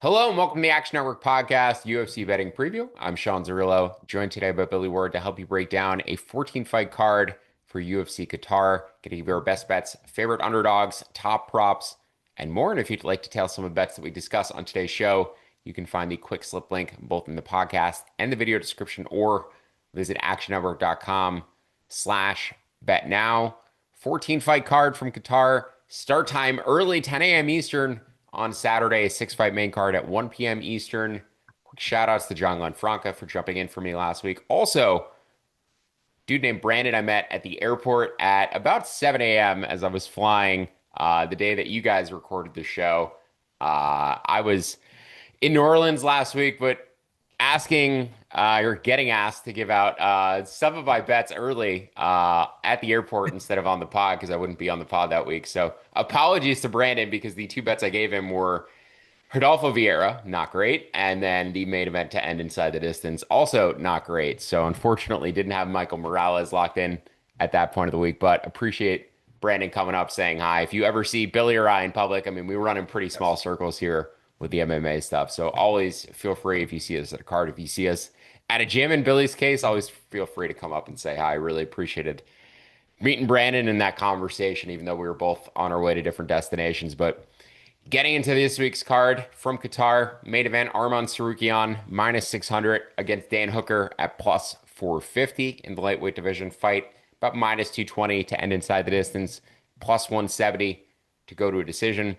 Hello and welcome to the Action Network Podcast, UFC Betting Preview. I'm Sean Zerillo, joined today by Billy Ward to help you break down a 14-fight card for UFC Qatar. Going to give you our best bets, favorite underdogs, top props, and more. And if you'd like to tell some of the bets that we discuss on today's show, you can find the quick slip link both in the podcast and the video description, or visit actionnetwork.com/bet now. 14-fight card from Qatar. Start time early, 10 a.m. Eastern on Saturday, 6-fight main card at 1 p.m. Eastern. Quick shout outs to John Lanfranca for jumping in for me last week. Also, dude named Brandon I met at the airport at about 7 a.m. as I was flying the day that you guys recorded the show. I was in New Orleans last week, but asking or getting asked to give out some of my bets early at the airport instead of on the pod because I wouldn't be on the pod that week. So apologies to Brandon because the two bets I gave him were Rodolfo Vieira, not great, and then the main event to end inside the distance, also not great. So unfortunately, didn't have Michael Morales locked in at that point of the week, but appreciate Brandon coming up saying hi. If you ever see Billy or I in public, I mean, we run in pretty small circles here with the MMA stuff. So always feel free if you see us at a card, if you see us at a gym in Billy's case, always feel free to come up and say hi. I really appreciated meeting Brandon in that conversation, even though we were both on our way to different destinations. But getting into this week's card from Qatar, main event Arman Tsarukyan -600 against Dan Hooker at +450 in the lightweight division. Fight about -220 to end inside the distance, +170 to go to a decision.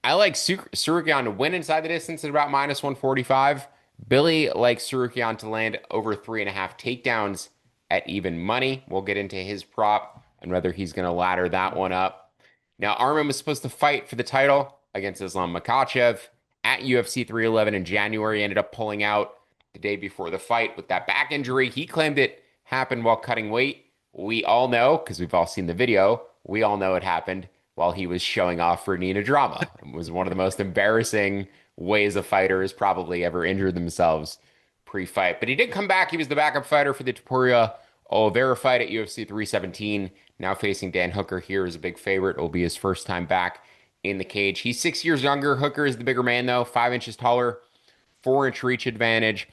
I like Tsarukyan to win inside the distance at about -145. Billy likes Tsarukyan to land over 3.5 takedowns at even money. We'll get into his prop and whether he's going to ladder that one up. Now, Arman was supposed to fight for the title against Islam Makhachev at UFC 311 in January. Ended up pulling out the day before the fight with that back injury. He claimed it happened while cutting weight. We all know, because we've all seen the video, we all know it happened while he was showing off for Nina Drama. It was one of the most embarrassing ways a fighter has probably ever injured themselves pre-fight. But he did come back. He was the backup fighter for the Topuria Oliveira fight at UFC 317. Now facing Dan Hooker here as a big favorite. It will be his first time back in the cage. He's 6 years younger. Hooker is the bigger man, though, 5 inches taller, 4-inch reach advantage.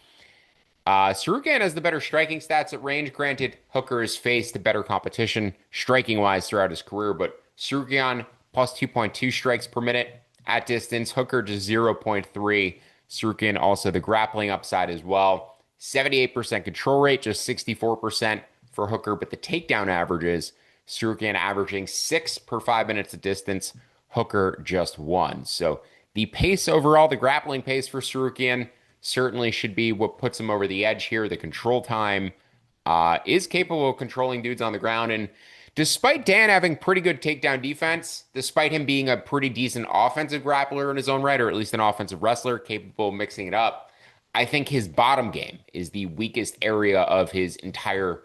Tsarukyan has the better striking stats at range. Granted, Hooker has faced the better competition striking-wise throughout his career, but Tsarukyan plus 2.2 strikes per minute at distance. Hooker just 0.3. Tsarukyan also the grappling upside as well. 78% control rate, just 64% for Hooker, but the takedown averages, Tsarukyan averaging 6 per 5 minutes of distance, Hooker just 1. So the pace overall, the grappling pace for Tsarukyan certainly should be what puts him over the edge here. The control time is capable of controlling dudes on the ground. And despite Dan having pretty good takedown defense, despite him being a pretty decent offensive grappler in his own right, or at least an offensive wrestler capable of mixing it up, I think his bottom game is the weakest area of his entire,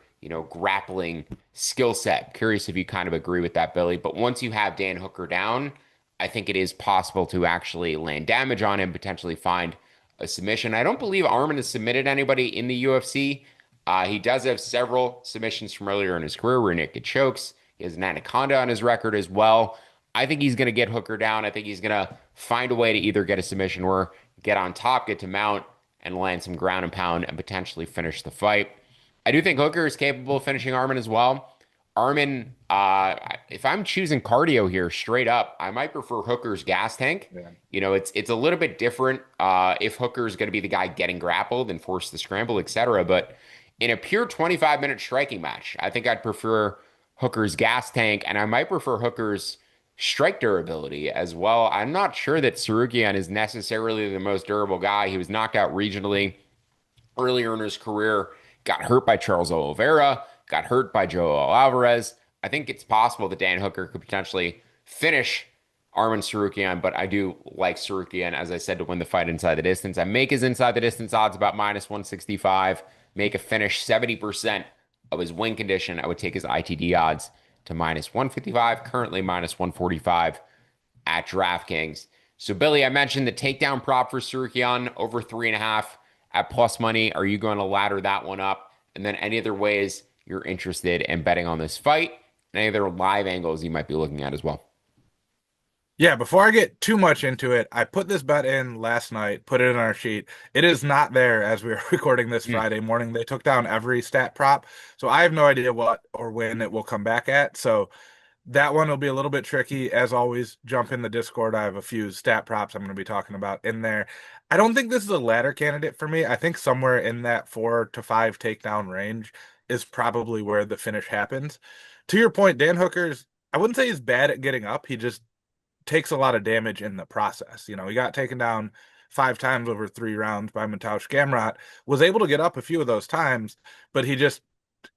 grappling skill set. Curious if you kind of agree with that, Billy. But once you have Dan Hooker down, I think it is possible to actually land damage on him, potentially find a submission. I don't believe Arman has submitted anybody in the UFC. He does have several submissions from earlier in his career where Nick chokes. He has an anaconda on his record as well. I think he's going to get Hooker down. I think he's going to find a way to either get a submission or get on top, get to mount, and land some ground and pound and potentially finish the fight. I do think Hooker is capable of finishing Arman as well. Arman, if I'm choosing cardio here straight up, I might prefer Hooker's gas tank. Yeah. It's a little bit different if Hooker is going to be the guy getting grappled and force the scramble, etc. But in a pure 25-minute striking match, I think I'd prefer Hooker's gas tank, and I might prefer Hooker's strike durability as well. I'm not sure that Tsarukyan is necessarily the most durable guy. He was knocked out regionally earlier in his career, got hurt by Charles Oliveira, got hurt by Joel Alvarez. I think it's possible that Dan Hooker could potentially finish Arman Tsarukyan, but I do like Tsarukyan, as I said, to win the fight inside the distance. I make his inside the distance odds about -165, make a finish 70% of his win condition. I would take his ITD odds to -155, currently -145 at DraftKings. So, Billy, I mentioned the takedown prop for Tsarukyan over 3.5 at plus money. Are you going to ladder that one up? And then any other ways you're interested in betting on this fight, and any other live angles you might be looking at as well? Yeah, before I get too much into it, I put this bet in last night, put it in our sheet. It is not there as we are recording this Hmm. Friday morning. They took down every stat prop, so I have no idea what or when it will come back at. So that one will be a little bit tricky. As always, jump in the Discord. I have a few stat props I'm going to be talking about in there. I don't think this is a ladder candidate for me. I think somewhere in that 4 to 5 takedown range is probably where the finish happens. To your point, Dan Hooker's, I wouldn't say he's bad at getting up. He just takes a lot of damage in the process. He got taken down 5 times over 3 rounds by Mateusz Gamrot, was able to get up a few of those times, but he just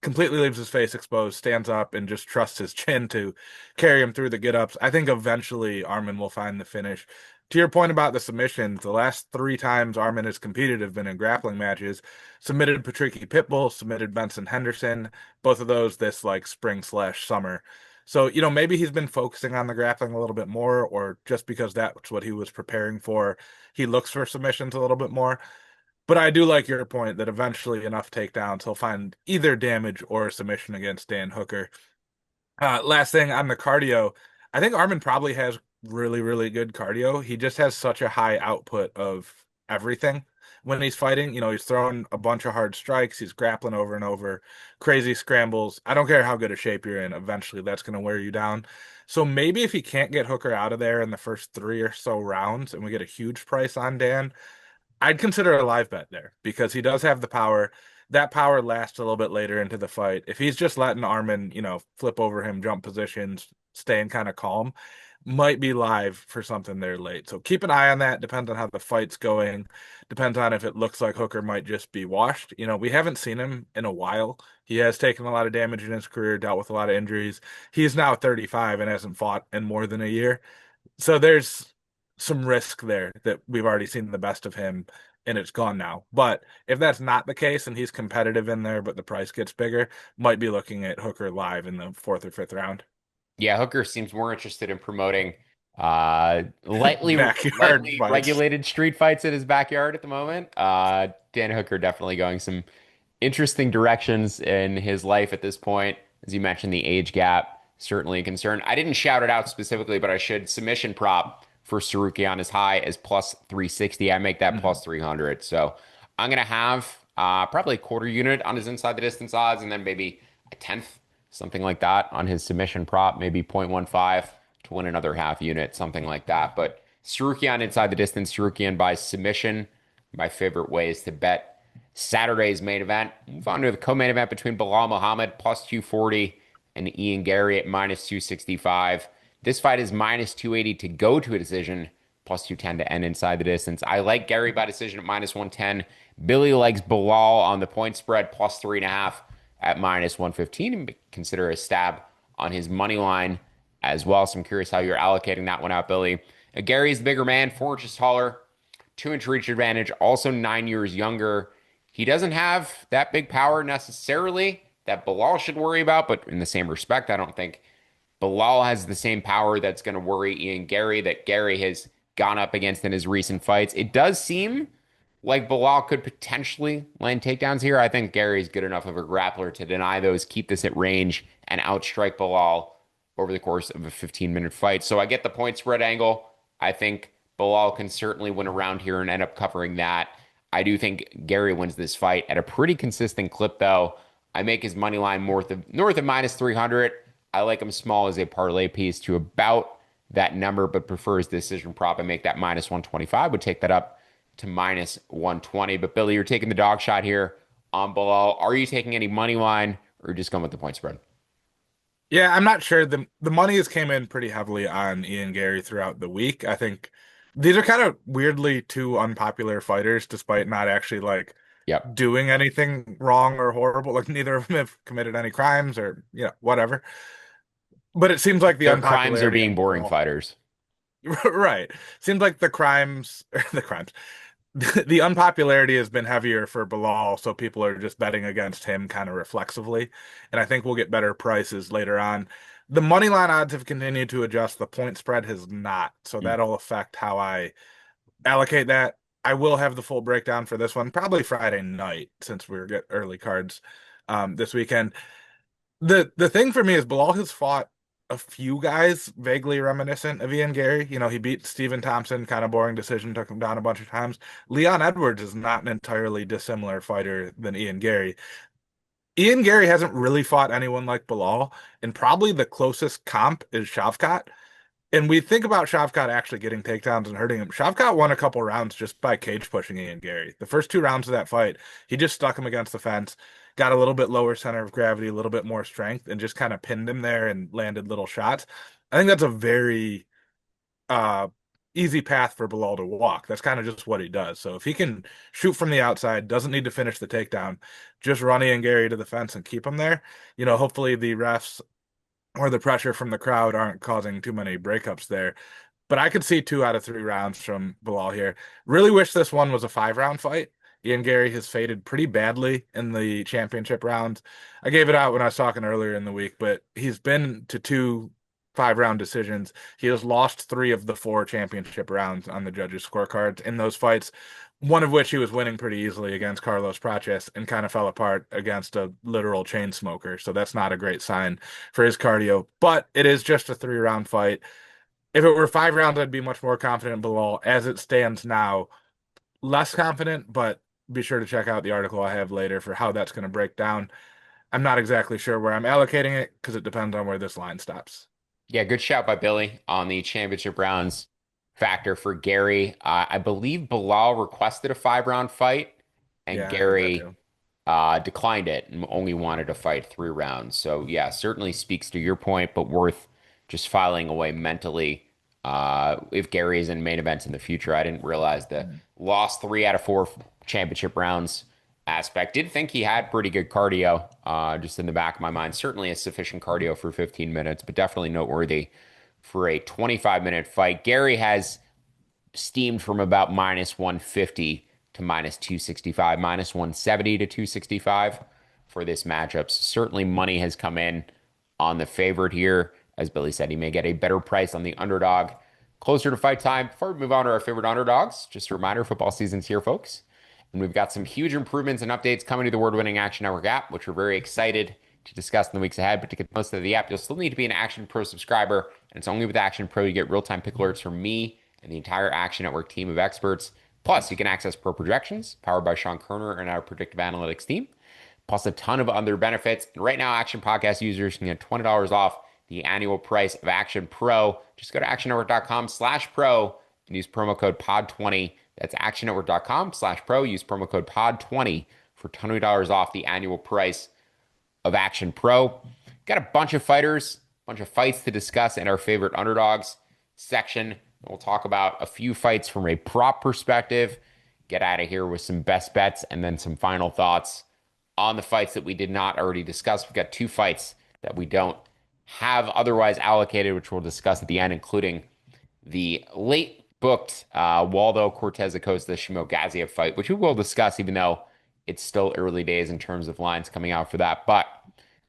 completely leaves his face exposed, stands up, and just trusts his chin to carry him through the get ups. I think eventually Arman will find the finish. To your point about the submissions, the last 3 times Arman has competed have been in grappling matches. Submitted Patricky Pitbull, submitted Benson Henderson, both of those this like spring/summer. So, maybe he's been focusing on the grappling a little bit more, or just because that's what he was preparing for, he looks for submissions a little bit more. But I do like your point that eventually enough takedowns, he'll find either damage or a submission against Dan Hooker. Last thing on the cardio, I think Armin probably has really, really good cardio. He just has such a high output of everything when he's fighting. He's throwing a bunch of hard strikes, he's grappling over and over, crazy scrambles. I don't care how good a shape you're in, eventually that's going to wear you down. So maybe if he can't get Hooker out of there in the first 3 or so rounds and we get a huge price on Dan, I'd consider a live bet there because he does have the power. That power lasts a little bit later into the fight. If he's just letting Armin, flip over him, jump positions, staying kind of calm, might be live for something there late. So keep an eye on that. Depends on how the fight's going. Depends on if it looks like Hooker might just be washed. We haven't seen him in a while. He has taken a lot of damage in his career, dealt with a lot of injuries. He's now 35 and hasn't fought in more than a year. So there's some risk there that we've already seen the best of him and it's gone now. But if that's not the case and he's competitive in there, but the price gets bigger, might be looking at Hooker live in the fourth or fifth round. Yeah, Hooker seems more interested in promoting lightly Backyard lightly fights. regulated street fights in his backyard at the moment. Dan Hooker definitely going some interesting directions in his life at this point. As you mentioned, the age gap certainly a concern. I didn't shout it out specifically, but I should. Submission prop for Tsarukyan as high as plus 360. I make that Mhm. plus 300. So I'm gonna have probably a quarter unit on his inside the distance odds, and then maybe a tenth, something like that, on his submission prop, maybe 0.15 to win another half unit, something like that. But Tsarukyan inside the distance, Tsarukyan by submission, my favorite way is to bet Saturday's main event. Move on to the co-main event between Bilal Muhammad plus 240 and Ian Gary at minus 265. This fight is minus 280 to go to a decision, plus 210 to end inside the distance. I like Gary by decision at minus 110. Billy likes Bilal on the point spread plus 3.5 at minus 115, and consider a stab on his money line as well. So I'm curious how you're allocating that one out, Billy. Gary's the bigger man, 4 inches taller, 2 inch reach advantage, also 9 years younger. He doesn't have that big power necessarily that Bilal should worry about, but in the same respect, I don't think Bilal has the same power that's going to worry Ian Gary that Gary has gone up against in his recent fights. It does seem like Bilal could potentially land takedowns here. I think Gary's good enough of a grappler to deny those, keep this at range, and outstrike Bilal over the course of a 15-minute fight. So I get the point spread angle. I think Bilal can certainly win around here and end up covering that. I do think Gary wins this fight at a pretty consistent clip, though. I make his money line north of minus 300. I like him small as a parlay piece to about that number, but prefers decision prop. I make that minus 125. Would take that up to minus 120. But Billy, you're taking the dog shot here on Bilal. Are you taking any money line or just going with the point spread? Yeah, I'm not sure. The money has came in pretty heavily on Ian Gary throughout the week. I think these are kind of weirdly two unpopular fighters, despite not actually like Yep. doing anything wrong or horrible. Like neither of them have committed any crimes or whatever. But it seems like the Their crimes are unpopularity being of boring Bilal, fighters. right? Seems like the crimes, or the crimes, the unpopularity has been heavier for Bilal, so people are just betting against him kind of reflexively. And I think we'll get better prices later on. The money line odds have continued to adjust. The point spread has not, so Mm. that'll affect how I allocate that. I will have the full breakdown for this one probably Friday night since we're get early cards this weekend. The thing for me is Bilal has fought a few guys vaguely reminiscent of Ian Gary. He beat Stephen Thompson, kind of boring decision, took him down a bunch of times. Leon Edwards is not an entirely dissimilar fighter than Ian Gary. Ian Gary hasn't really fought anyone like Bilal, and probably the closest comp is Shavkat. And we think about Shavkat actually getting takedowns and hurting him. Shavkat won a couple rounds just by cage pushing Ian Gary. The first two rounds of that fight, he just stuck him against the fence, got a little bit lower center of gravity, a little bit more strength, and just kind of pinned him there and landed little shots. I think that's a very uh easy path for Bilal to walk. That's kind of just what he does. So if he can shoot from the outside, doesn't need to finish the takedown, just run Ian Gary to the fence and keep him there, hopefully the refs or the pressure from the crowd aren't causing too many breakups there. But I could see 2 out of 3 rounds from Bilal here. Really wish this one was a 5 round fight. Ian Gary has faded pretty badly in the championship rounds. I gave it out when I was talking earlier in the week, but he's been to 2 5 round decisions. He has lost 3 of the 4 championship rounds on the judges' scorecards in those fights, one of which he was winning pretty easily against Carlos Prates and kind of fell apart against a literal chain smoker. So that's not a great sign for his cardio, but it is just a 3 round fight. If it were 5 rounds, I'd be much more confident in Bilal. As it stands now, less confident, but be sure to check out the article I have later for how that's going to break down. I'm not exactly sure where I'm allocating it because it depends on where this line stops. Yeah, good shout by Billy on the championship rounds factor for Gary. I believe Bilal requested a 5 round fight, and Yeah, I heard that Gary too. declined it and only wanted to fight 3 rounds. So yeah, certainly speaks to your point, but worth just filing away mentally. If Gary is in main events in the future, I didn't realize the Mhm. lost 3 out of 4 championship rounds aspect. Did think he had pretty good cardio, just in the back of my mind. Certainly a sufficient cardio for 15 minutes, but definitely noteworthy for a 25-minute fight. Gary has steamed from about minus 150 to minus 265, minus 170 to 265 for this matchup. So certainly money has come in on the favorite here. As Billy said, he may get a better price on the underdog closer to fight time. Before we move on to our favorite underdogs, just a reminder, football season's here, folks. And we've got some huge improvements and updates coming to the award-winning Action Network app, which we're very excited to discuss in the weeks ahead. But to get most of the app, you'll still need to be an Action Pro subscriber. And it's only with Action Pro you get real-time pick alerts from me and the entire Action Network team of experts. Plus, you can access pro projections powered by Sean Kerner and our predictive analytics team, plus a ton of other benefits. And right now, Action Podcast users can get $20 off the annual price of Action Pro. Just go to actionnetwork.com/pro and use promo code POD20. That's actionnetwork.com/pro. Use promo code POD20 for $20 off the annual price of Action Pro. Got a bunch of fighters, a bunch of fights to discuss in our favorite underdogs section. We'll talk about a few fights from a prop perspective, get out of here with some best bets, and then some final thoughts on the fights that we did not already discuss. We've got 2 fights that we don't have otherwise allocated, which we'll discuss at the end, including the late booked Waldo Cortez Acosta Shimo Gaziev fight, which we will discuss, even though it's still early days in terms of lines coming out for that. But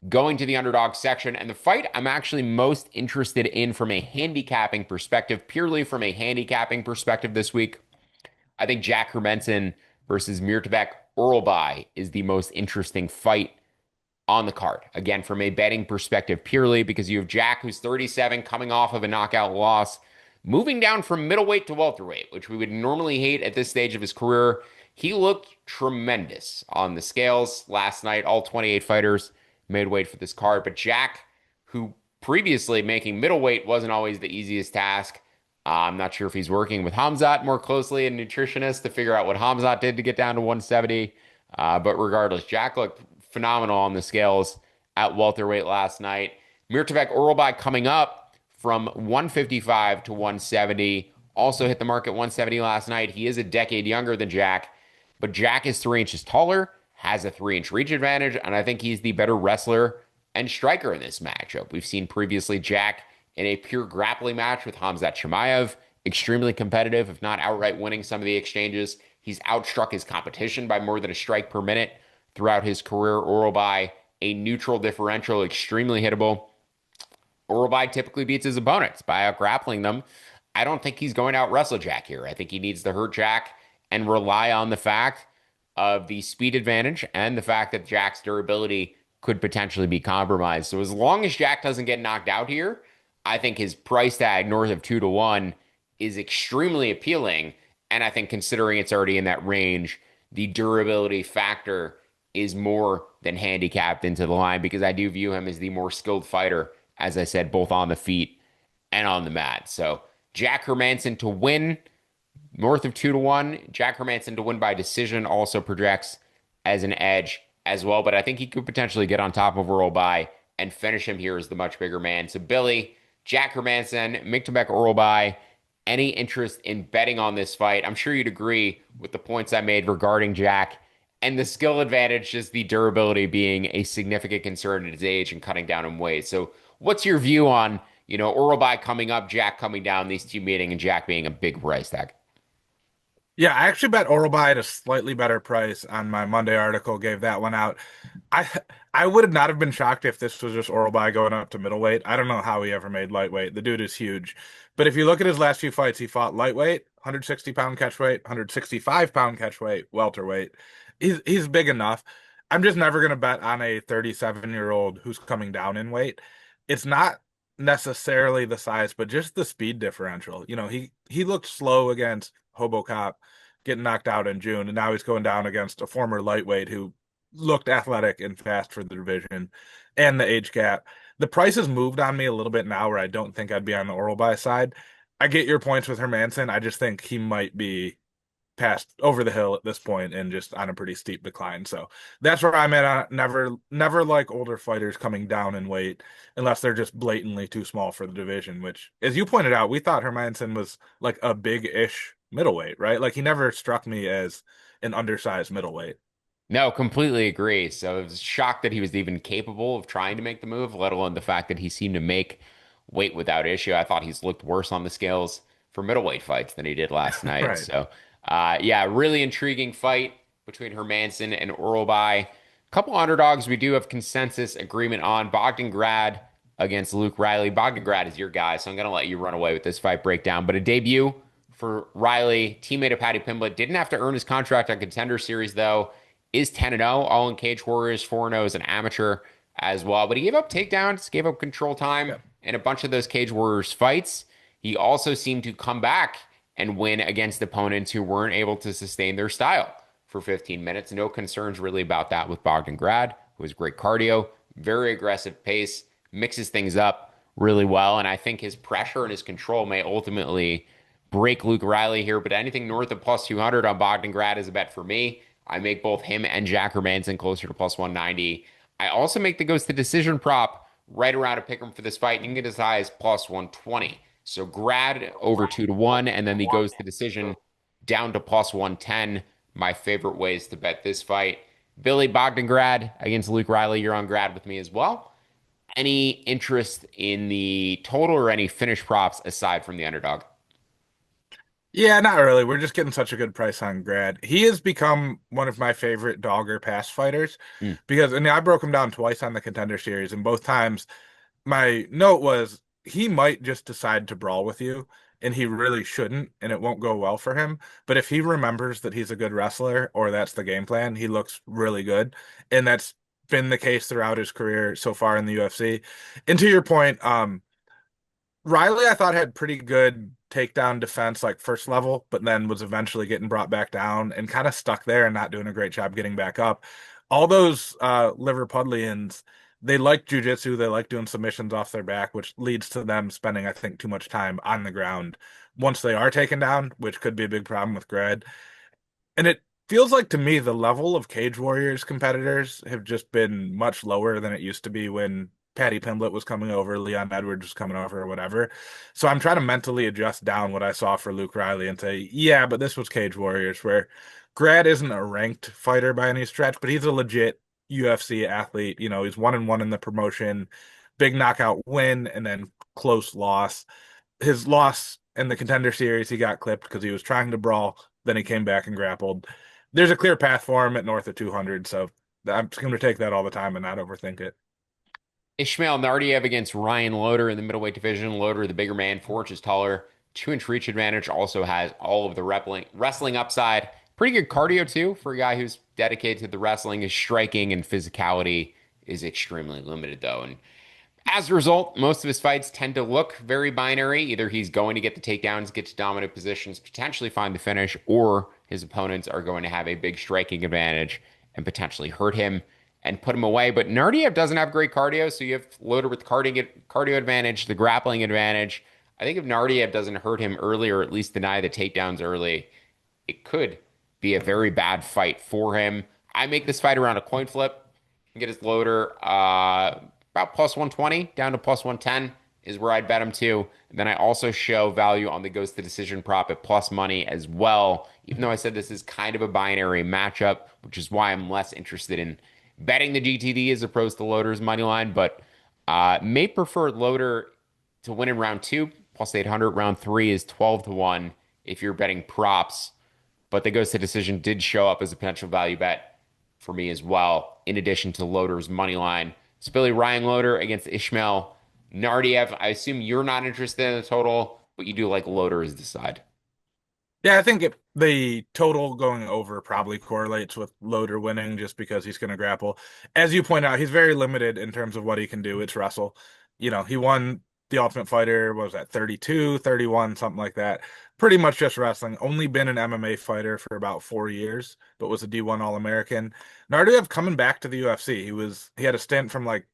going to the underdog section, and the fight I'm actually most interested in from a handicapping perspective, purely from a handicapping perspective this week, I think Jack Hermanson versus Mirtabek Oralbai is the most interesting fight on the card. Again, from a betting perspective, purely because you have Jack, who's 37, coming off of a knockout loss, moving down from middleweight to welterweight, which we would normally hate at this stage of his career. He looked tremendous on the scales last night. All 28 fighters made weight for this card. But Jack, who previously making middleweight wasn't always the easiest task. I'm not sure if he's working with Hamzat more closely, a nutritionist, to figure out what Hamzat did to get down to 170. But regardless, Jack looked phenomenal on the scales at welterweight last night. Mirtabek Oralbai coming up from 155 to 170. Also hit the mark at 170 last night. He is a decade younger than Jack, but Jack is 3 inches taller, has a 3 inch reach advantage, and I think he's the better wrestler and striker in this matchup. We've seen previously Jack in a pure grappling match with Hamzat Chimaev, extremely competitive, if not outright winning some of the exchanges. He's outstruck his competition by more than a strike per minute throughout his career. Oralbai, a neutral differential, extremely hittable. Oralbai typically beats his opponents by out grappling them. I don't think he's going to out wrestle Jack here. I think he needs to hurt Jack and rely on the fact of the speed advantage and the fact that Jack's durability could potentially be compromised. So as long as Jack doesn't get knocked out here, I think his price tag north of 2 to 1 is extremely appealing. And I think considering it's already in that range, the durability factor is more than handicapped into the line because I do view him as the more skilled fighter, as I said, both on the feet and on the mat. So Jack Hermanson to win north of 2 to 1. Jack Hermanson to win by decision also projects as an edge as well, but I think he could potentially get on top of Earl by and finish him here as the much bigger man. So Billy, Jack Hermanson, Miktabek Earl by. Any interest in betting on this fight? I'm sure you'd agree with the points I made regarding Jack and the skill advantage, just the durability being a significant concern at his age and cutting down in weight. So, what's your view on, Uralbai coming up, Jack coming down, these two meeting, and Jack being a big price tag? Yeah, I actually bet Orelbi at a slightly better price on my Monday article, gave that one out. I I would not have been shocked if this was just Orelbi going up to middleweight. I don't know how he ever made lightweight. The dude is huge. But if you look at his last few fights, he fought lightweight, 160-pound catchweight, 165-pound catchweight, welterweight. He's big enough. I'm just never gonna bet on a 37-year-old who's coming down in weight. It's not necessarily the size, but just the speed differential. He looked slow against Hobocop getting knocked out in June, and now he's going down against a former lightweight who looked athletic and fast for the division and the age gap. The price has moved on me a little bit now where I don't think I'd be on the oral buy side. I get your points with Hermanson. I just think he might be past over the hill at this point and just on a pretty steep decline. So that's where I'm at. Never like older fighters coming down in weight unless they're just blatantly too small for the division, which, as you pointed out, we thought Hermanson was like a big-ish middleweight, right? Like he never struck me as an undersized middleweight. No, completely agree. So I was shocked that he was even capable of trying to make the move, let alone the fact that he seemed to make weight without issue. I thought he's looked worse on the scales for middleweight fights than he did last night. Right. So, yeah, really intriguing fight between Hermanson and Uralbai. A couple underdogs we do have consensus agreement on. Bogdan Grad against Luke Riley. Bogdan Grad is your guy, so I'm going to let you run away with this fight breakdown. But a debut for Riley, teammate of Paddy Pimblett. Didn't have to earn his contract on Contender Series, though. Is 10-0, all in Cage Warriors, 4-0 as an amateur as well. But he gave up takedowns, gave up control time Yeah. in a bunch of those Cage Warriors fights. He also seemed to come back and win against opponents who weren't able to sustain their style for 15 minutes. No concerns really about that with Bogdan Grad, who has great cardio, very aggressive pace, mixes things up really well. And I think his pressure and his control may ultimately break Luke Riley here. But anything north of plus 200 on Bogdan Grad is a bet for me. I make both him and Jack Hermanson closer to plus 190. I also make the goes to decision prop right around a pick 'em for this fight. You can get as high as plus 120. So Grad over 2 to 1, and then the goes to decision down to plus 110. My favorite ways to bet this fight. Billy Bogdan Grad against Luke Riley. You're on Grad with me as well. Any interest in the total or any finish props aside from the underdog? Yeah, not really. We're just getting such a good price on Grad. He has become one of my favorite dogger pass fighters Mm. because, and I broke him down twice on the Contender Series, and both times my note was he might just decide to brawl with you, and he really shouldn't, and it won't go well for him. But if he remembers that he's a good wrestler or that's the game plan, he looks really good, and that's been the case throughout his career so far in the UFC. And to your point, Riley, I thought had pretty good takedown defense, like first level, but then was eventually getting brought back down and kind of stuck there and not doing a great job getting back up. All those Liverpudlians, they like jujitsu, they like doing submissions off their back, which leads to them spending, I think, too much time on the ground once they are taken down, which could be a big problem with Grad. And it feels like to me the level of Cage Warriors competitors have just been much lower than it used to be when Paddy Pimblett was coming over, Leon Edwards was coming over, or whatever. So I'm trying to mentally adjust down what I saw for Luke Riley and say, yeah, but this was Cage Warriors, where Grad isn't a ranked fighter by any stretch, but he's a legit UFC athlete. He's 1-1 in the promotion, big knockout win, and then close loss. His loss in the Contender Series, he got clipped because he was trying to brawl. Then he came back and grappled. There's a clear path for him at north of 200, so I'm just going to take that all the time and not overthink it. Ishmael Nardiev against Ryan Loder in the middleweight division. Loder, the bigger man, 4 inches taller, 2 inch reach advantage. Also has all of the wrestling upside. Pretty good cardio too for a guy who's dedicated to the wrestling. His striking and physicality is extremely limited though. And As a result, most of his fights tend to look very binary. Either he's going to get the takedowns, get to dominant positions, potentially find the finish, or his opponents are going to have a big striking advantage and potentially hurt him and put him away. But Nardiev doesn't have great cardio, so you have loaded with the cardio advantage, the grappling advantage. I think if Nardiev doesn't hurt him early or at least deny the takedowns early, it could be a very bad fight for him. I make this fight around a coin flip and get his loader about plus 120 down to plus 110 is where I'd bet him to. And then I also show value on the goes to decision prop at plus money as well, even though I said this is kind of a binary matchup, which is why I'm less interested in betting the GTD as opposed to Loader's money line, but may prefer Loader to win in round two, plus 800. Round three is 12 to 1 if you're betting props. But the goes to decision did show up as a potential value bet for me as well, in addition to Loader's money line. So Billy Ryan Loader against Ishmael Nardiev. I assume you're not interested in the total, but you do like Loader as the side. Yeah, I think the total going over probably correlates with Loader winning just because he's going to grapple. As you point out, he's very limited in terms of what he can do. It's wrestle. He won the Ultimate Fighter, what was that, 32, 31, something like that. Pretty much just wrestling. Only been an MMA fighter for about 4 years, but was a D1 All-American. Nardiev coming back to the UFC. He had a stint from like,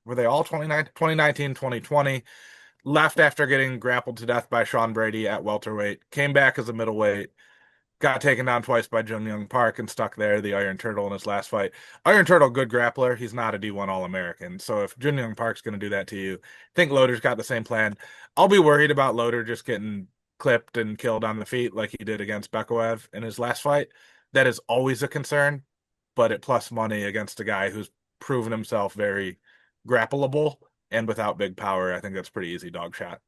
were they all 2019, 2020? Left after getting grappled to death by Sean Brady at welterweight, came back as a middleweight, got taken down twice by Jung Young Park and stuck there, the Iron Turtle in his last fight. Iron Turtle, good grappler. He's not a D1 All-American. So if Jung Young Park's going to do that to you, I think Loader's got the same plan. I'll be worried about Loader just getting clipped and killed on the feet like he did against Bekaev in his last fight. That is always a concern, but at plus money against a guy who's proven himself very grappleable and without big power, I think that's pretty easy dog shot.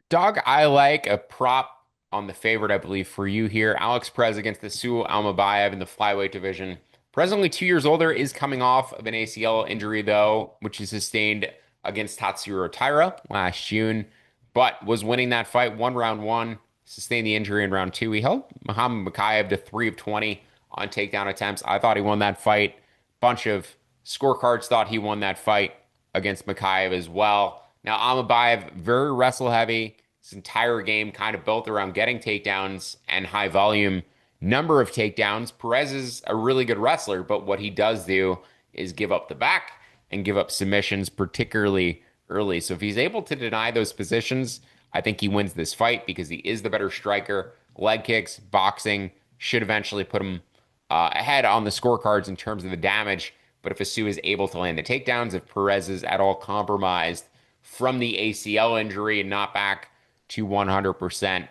Dog, I like a prop on the favorite, I believe, for you here. Alex Perez against the Sue Almabayev in the flyweight division. Perez, only 2 years older, is coming off of an ACL injury, though, which he sustained against Tatsuro Taira last June, but was winning that fight, won round one, sustained the injury in round two. He held Muhammad Makayev to 3 of 20 on takedown attempts. I thought he won that fight. Bunch of scorecards thought he won that fight against Makayev as well. Now, Almabayev, very wrestle heavy. His entire game kind of built around getting takedowns and high volume number of takedowns. Perez is a really good wrestler, but what he does do is give up the back and give up submissions, particularly early. So if he's able to deny those positions, I think he wins this fight because he is the better striker. Leg kicks, boxing should eventually put him ahead on the scorecards in terms of the damage. But if Asu is able to land the takedowns, if Perez is at all compromised from the ACL injury and not back to 100%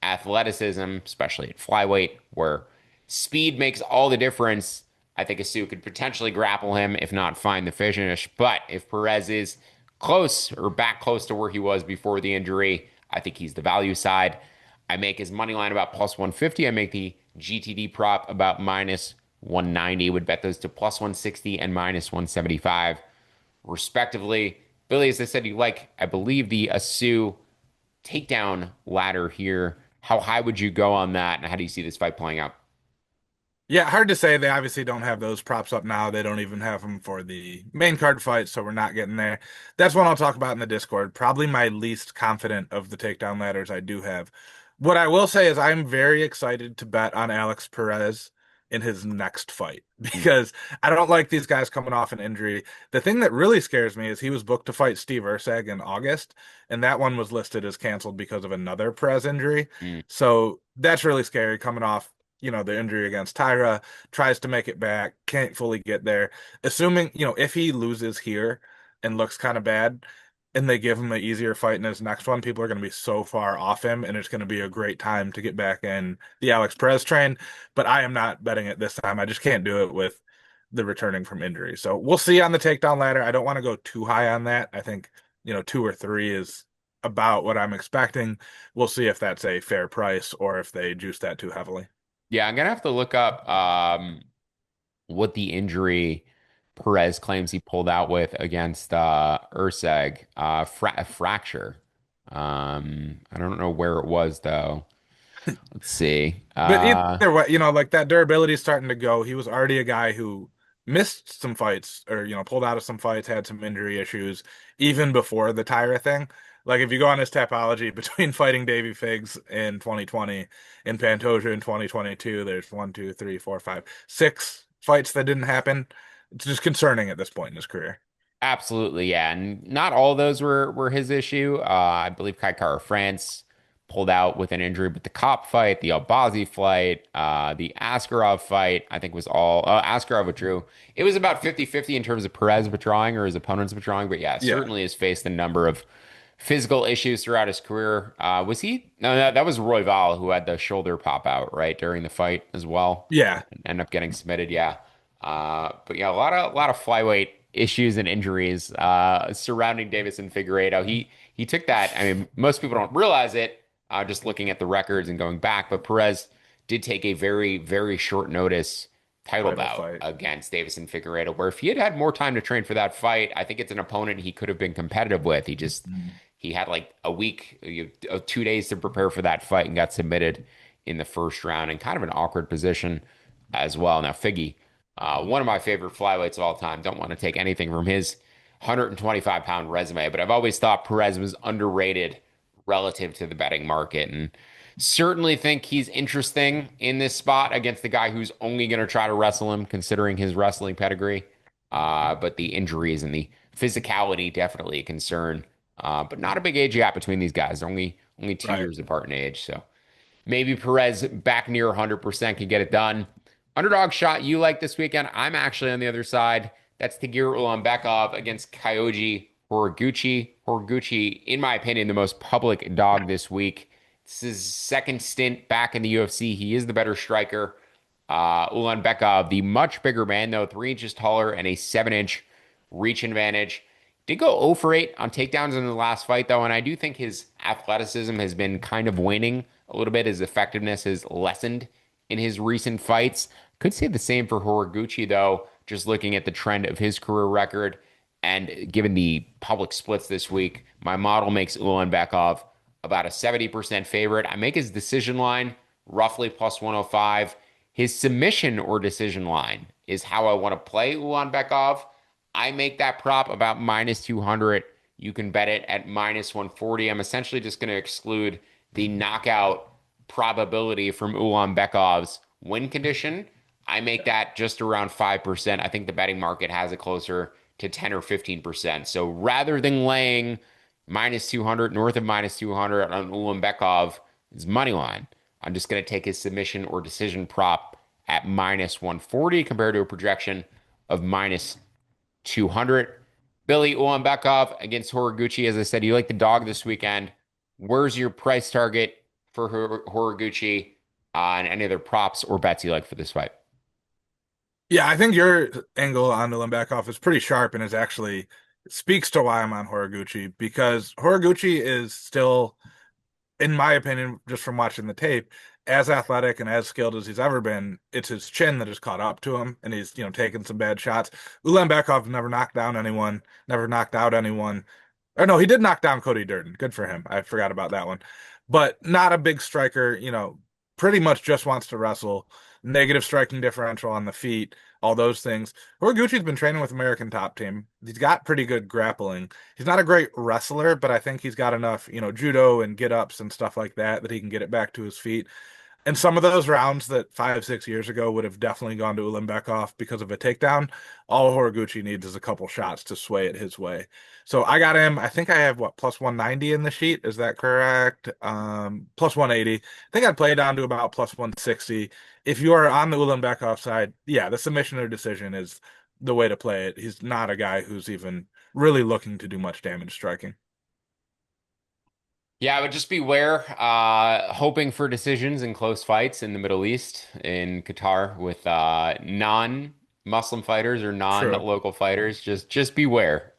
athleticism, especially at flyweight, where speed makes all the difference, I think Asu could potentially grapple him, if not find the finish. But if Perez is close or back close to where he was before the injury, I think he's the value side. I make his money line about plus 150. I make the GTD prop about minus 190. Would bet those to plus 160 and minus 175, respectively. Billy, as I said, you like, I believe, the Asu takedown ladder here. How high would you go on that, and how do you see this fight playing out? Yeah, hard to say. They obviously don't have those props up now. They don't even have them for the main card fight, so we're not getting there. That's one I'll talk about in the Discord. Probably my least confident of the takedown ladders I do have. What I will say is I'm very excited to bet on Alex Perez in his next fight Mm. because I don't like these guys coming off an injury. The thing that really scares me is he was booked to fight Steve Ursag in August, and that one was listed as canceled because of another Perez injury. Mm. So that's really scary coming off the injury against Tyra, tries to make it back, can't fully get there. Assuming, if he loses here and looks kind of bad and they give him an easier fight in his next one, people are going to be so far off him and it's going to be a great time to get back in the Alex Perez train. But I am not betting it this time. I just can't do it with the returning from injury. So we'll see on the takedown ladder. I don't want to go too high on that. I think, 2 or 3 is about what I'm expecting. We'll see if that's a fair price or if they juice that too heavily. Yeah, I'm gonna have to look up what the injury Perez claims he pulled out with against Urseg, a fracture. I don't know where it was though. Let's see. But either way, like that durability is starting to go. He was already a guy who missed some fights or pulled out of some fights, had some injury issues even before the Tyra thing. Like if you go on his Tapology between fighting Davy Figs in 2020 and Pantoja in 2022, there's one, two, three, four, five, six fights that didn't happen. It's just concerning at this point in his career. Absolutely, yeah. And not all of those were his issue. I believe Kai Kara France pulled out with an injury, but the Cop fight, the Albazi fight, the Askarov fight, I think was all Askarov withdrew. It was about 50-50 in terms of Perez withdrawing or his opponents withdrawing, but yeah, Yeah. certainly has faced a number of physical issues throughout his career. Was he? No, that was Roy Val who had the shoulder pop out, right, during the fight as well. Yeah. And end up getting submitted, yeah. But yeah, a lot of flyweight issues and injuries surrounding Davison Figueiredo. He took that. I mean, most people don't realize it, just looking at the records and going back. But Perez did take a very, very short notice title Title bout fight. against Davison Figueiredo, where if he had had more time to train for that fight, I think it's an opponent he could have been competitive with. He had like a week, 2 days to prepare for that fight and got submitted in the first round in kind of an awkward position as well. Now, Figgy, one of my favorite flyweights of all time. Don't want to take anything from his 125-pound resume, but I've always thought Perez was underrated relative to the betting market, and certainly think he's interesting in this spot against the guy who's only going to try to wrestle him, considering his wrestling pedigree. But the injuries and the physicality definitely a concern. But not a big age gap between these guys. They're only two Right. years apart in age, so maybe Perez back near 100% can get it done. Underdog shot you like this weekend. I'm actually on the other side. That's Tagir Ulanbekov against Kyoji Horiguchi. Horiguchi, in my opinion, the most public dog this week. This is his second stint back in the UFC. He is the better striker. Ulanbekov, the much bigger man, though, 3 inches taller and a 7-inch reach advantage. Did go 0 for 8 on takedowns in the last fight, though, and I do think his athleticism has been kind of waning a little bit. His effectiveness has lessened in his recent fights. Could say the same for Horiguchi, though, just looking at the trend of his career record. And given the public splits this week, my model makes Ulanbekov about a 70% favorite. I make his decision line roughly plus 105. His submission or decision line is how I want to play Ulanbekov. I make that prop about minus 200. You can bet it at minus 140. I'm essentially just going to exclude the knockout probability from Ulanbekov's win condition. I make that just around 5%. I think the betting market has it closer to 10 or 15%. So rather than laying minus 200, north of minus 200 on Ulanbekov's money line, I'm just going to take his submission or decision prop at minus 140 compared to a projection of minus 200. Billy Ulanbekov against Horiguchi. As I said, you like the dog this weekend. Where's your price target for Horiguchi and any other props or bets you like for this fight? Yeah, I think your angle on the Limbackhoff is pretty sharp and is actually speaks to why I'm on Horiguchi because Horiguchi is still, in my opinion, just from watching the tape, as athletic and as skilled as he's ever been. It's his chin that has caught up to him, and he's taken some bad shots. Ulanbekov never knocked down anyone, never knocked out anyone. Or no, he did knock down Cody Durden. Good for him. I forgot about that one. But not a big striker, pretty much just wants to wrestle. Negative striking differential on the feet, all those things. Horiguchi's been training with American Top Team. He's got pretty good grappling. He's not a great wrestler, but I think he's got enough, judo and get ups and stuff like that that he can get it back to his feet. And some of those rounds that 5, 6 years ago would have definitely gone to Ulanbekov because of a takedown, all Horiguchi needs is a couple shots to sway it his way. So I got him. I think I have what plus 190 in the sheet. Is that correct? Plus 180. I think I'd play it down to about plus 160. If you are on the Ulanbekov side, yeah, the submission or decision is the way to play it. He's not a guy who's even really looking to do much damage striking. Yeah, I would just beware, hoping for decisions in close fights in the Middle East, in Qatar, with non-Muslim fighters or True. non-local fighters. Just beware.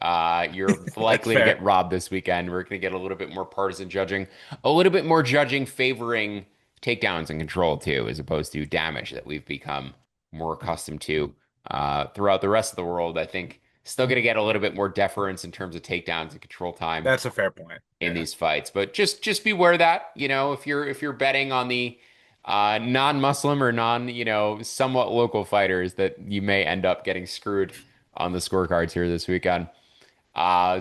You're That's likely to fair. get robbed this weekend. We're going to get a little bit more partisan judging, a little bit more judging favoring takedowns and control too, as opposed to damage that we've become more accustomed to throughout the rest of the world. I think still going to get a little bit more deference in terms of takedowns and control time That's a fair point. in Yeah. these fights. But just beware that, if you're betting on the non-Muslim or non, somewhat local fighters that you may end up getting screwed on the scorecards here this weekend.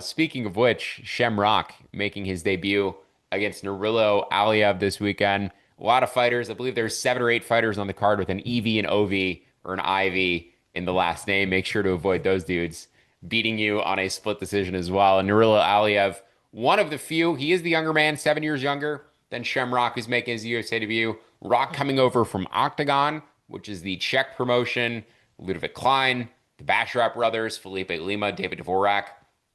Speaking of which, Shamrock making his debut against Zerillo Aliyev this weekend. A lot of fighters. I believe there's 7 or 8 fighters on the card with an EV and OV or an IV in the last name. Make sure to avoid those dudes beating you on a split decision as well. And Zerillo Aliyev, one of the few. He is the younger man, 7 years younger than Shamrock, who's making his UFC debut. Rock coming over from Octagon, which is the Czech promotion. Ludovic Klein, the Basharat brothers, Felipe Lima, David Dvorak,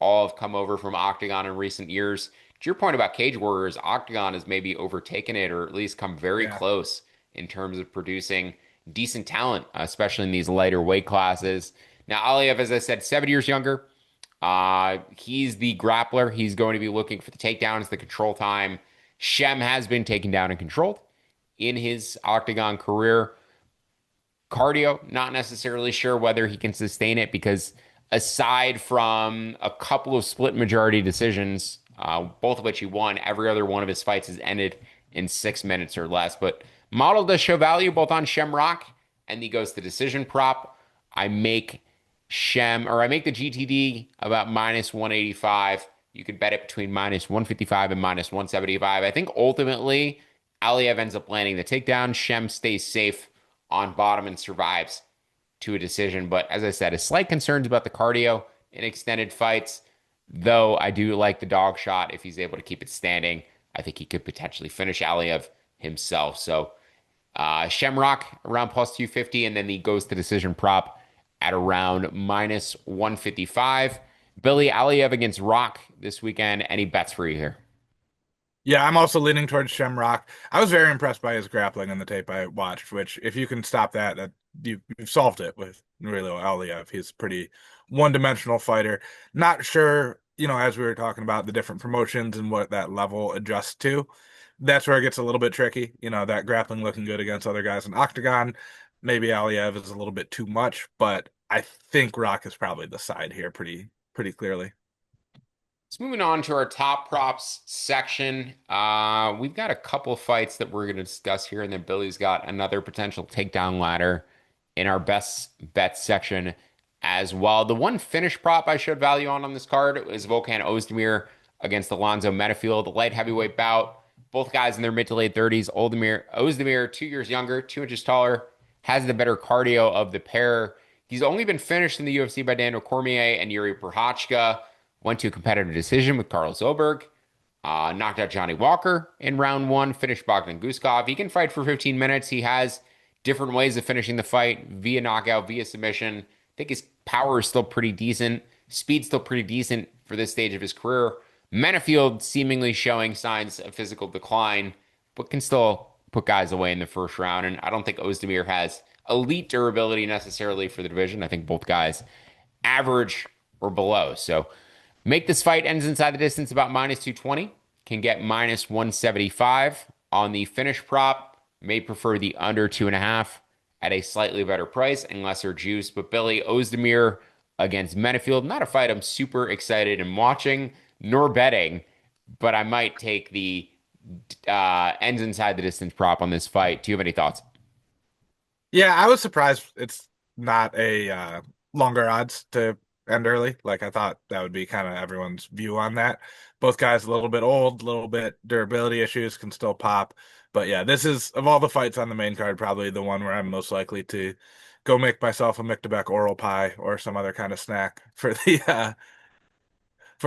all have come over from Octagon in recent years. To your point about Cage Warriors, Octagon has maybe overtaken it or at least come very Yeah. close in terms of producing decent talent, especially in these lighter weight classes. Now, Aliyev, as I said, 7 years younger. He's the grappler. He's going to be looking for the takedowns, the control time. Shem has been taken down and controlled in his Octagon career. Cardio, not necessarily sure whether he can sustain it because aside from a couple of split majority decisions, both of which he won, every other one of his fights has ended in 6 minutes or less. But model does show value both on Shamrock and he goes to decision prop. I make I make the GTD about minus 185. You could bet it between minus 155 and minus 175. I think ultimately Aliyev ends up landing the takedown. Shem stays safe on bottom and survives to a decision. But as I said, a slight concerns about the cardio in extended fights, though I do like the dog shot if he's able to keep it standing. I think he could potentially finish Aliyev himself. So Shamrock around plus 250, and then he goes to decision prop at around minus 155. Billy Aliyev against Rock this weekend. Any bets for you here? Yeah, I'm also leaning towards Shamrock. I was very impressed by his grappling in the tape I watched, which if you can stop that, you've solved it with Zerillo Aliyev. He's a pretty one-dimensional fighter. Not sure, as we were talking about the different promotions and what that level adjusts to. That's where it gets a little bit tricky. That grappling looking good against other guys in Octagon. Maybe Aliyev is a little bit too much, but I think Rock is probably the side here pretty clearly. So moving on to our top props section. We've got a couple fights that we're going to discuss here, and then Billy's got another potential takedown ladder in our best bet section as well. The one finish prop I showed value on this card is Volkan Ozdemir against Alonzo Metafield, the light heavyweight bout. Both guys in their mid to late 30s. Ozdemir, 2 years younger, 2 inches taller, has the better cardio of the pair. He's only been finished in the UFC by Daniel Cormier and Yuri Prochazka. Went to a competitive decision with Carlos Oberg. Knocked out Johnny Walker in round one. Finished Bogdan Guskov. He can fight for 15 minutes. He has different ways of finishing the fight via knockout, via submission. I think his power is still pretty decent. Speed's still pretty decent for this stage of his career. Menafield seemingly showing signs of physical decline, but can still put guys away in the first round. And I don't think Ozdemir has elite durability necessarily for the division. I think both guys average or below. So make this fight ends inside the distance about minus 220. Can get minus 175 on the finish prop. May prefer the under 2.5 at a slightly better price and lesser juice. But Billy Ozdemir against Menafield, not a fight I'm super excited in watching nor betting, but I might take the ends inside the distance prop on this fight. Do you have any thoughts? Yeah, I was surprised it's not a longer odds to end early. Like I thought that would be kind of everyone's view on that. Both guys a little bit old, a little bit durability issues can still pop. But yeah, this is of all the fights on the main card, probably the one where I'm most likely to go make myself a McDebeck oral pie or some other kind of snack for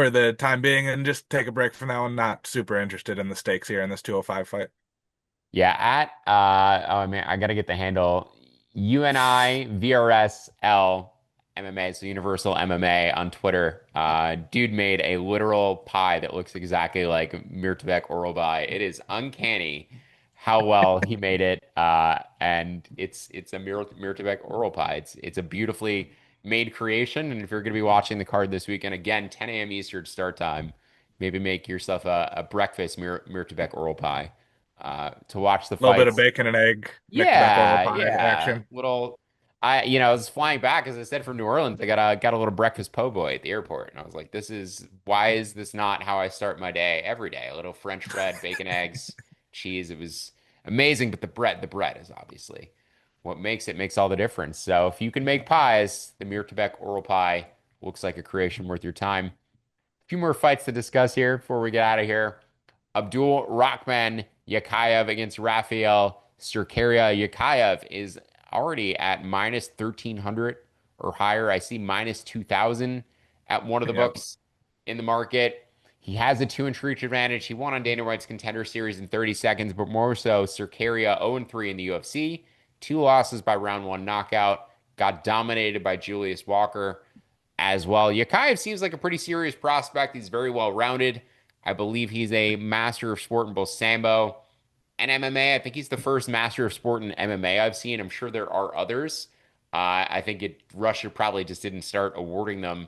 the time being and just take a break from that one. Not super interested in the stakes here in this 205 fight. Yeah, at oh man, I gotta get the handle. UNI VRSL MMA, so Universal MMA on Twitter. Dude made a literal pie that looks exactly like Mirtebek oral pie. It is uncanny how well he made it. And it's a Mirtebek oral pie. It's a beautifully made creation. And if you're gonna be watching the card this weekend, again, 10 a.m. Eastern start time, maybe make yourself a breakfast Mirtebek oral pie to watch the A little bit of fights. bacon and egg, McDebeck oral Yeah, pie yeah. action. Little I was flying back, as I said, from New Orleans. I got a little breakfast po' boy at the airport. And I was like, why is this not how I start my day every day? A little French bread, bacon, eggs, cheese. It was amazing. But the bread is obviously what makes all the difference. So if you can make pies, the Mirtabek oral pie looks like a creation worth your time. A few more fights to discuss here before we get out of here. Abdul Rahman Yakayev against Rafael Sturkaria. Yakayev is already at minus 1,300 or higher. I see minus 2,000 at one of the Yep. books in the market. He has a 2-inch reach advantage. He won on Dana White's Contender Series in 30 seconds, but more so, Sturkaria 0-3 in the UFC. 2 losses by round one knockout. Got dominated by Julius Walker as well. Yakayev seems like a pretty serious prospect. He's very well rounded. I believe he's a master of sport in both Sambo and MMA. I think he's the first master of sport in MMA I've seen. I'm sure there are others. I think Russia probably just didn't start awarding them